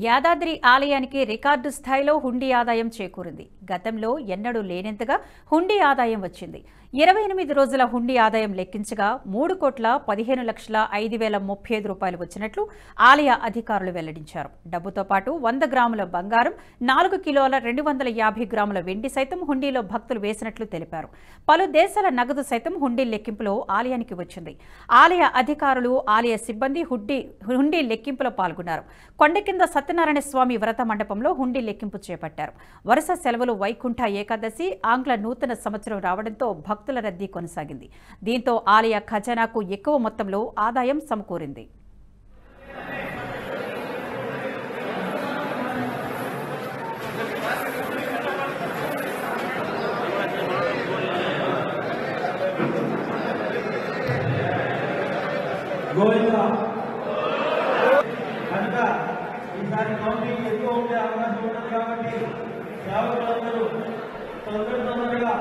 యాదాద్రి ఆలయానికి రికార్డు స్థాయిలో హుండీ ఆదాయం చేకూరింది. గతంలో ఎన్నడూ లేనంతగా హుండీ ఆదాయం వచ్చింది. 28 రోజుల హుండీ ఆదాయం లెక్కించగా 3,15,05,035 రూపాయలు వచ్చినట్లు ఆలయ అధికారులు వెల్లడించారు. డబ్బుతో పాటు 100 గ్రాముల బంగారం, 4 కిలోల 250 గ్రాముల వెండి సైతం హుండీలో భక్తులు వేసినట్లు తెలిపారు. పలు దేశాల నగదు సైతం హుండీ లెక్కింపులో ఆలయానికి వచ్చింది. ఆలయ అధికారులు, ఆలయ సిబ్బంది హుండీ లెక్కింపులో పాల్గొన్నారు. కొండ కింద సత్యనారాయణ స్వామి వ్రత మండపంలో హుండీ లెక్కింపు చేపట్టారు. వరుస సెలవులు వైకుంఠ ఏకాదశి, ఆంగ్ల నూతన సంవత్సరం రావడంతో భక్తుల రద్దీ కొనసాగింది. దీంతో ఆలయ ఖజానాకు ఎక్కువ మొత్తంలో ఆదాయం సమకూరింది. ఈసారి కౌంటింగ్ ఎక్కువ ఉండే అవకాశం ఉన్నది కాబట్టి సేవకులందరూ తొందరగా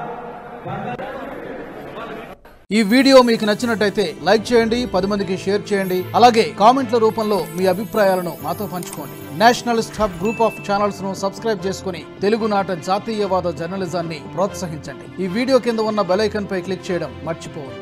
ఈ వీడియో మీకు నచ్చినట్టయితే లైక్ చేయండి, 10 మందికి షేర్ చేయండి. అలాగే కామెంట్ల రూపంలో మీ అభిప్రాయాలను మాతో పంచుకోండి. Nationalist hub group of channels ను సబ్స్క్రైబ్ చేసుకుని తెలుగునాట జాతీయవాద జర్నలిజాన్ని ప్రోత్సహించండి. ఈ వీడియో కింద ఉన్న బెల్ ఐకాన్ పై క్లిక్ చేయడం మర్చిపోవద్దు.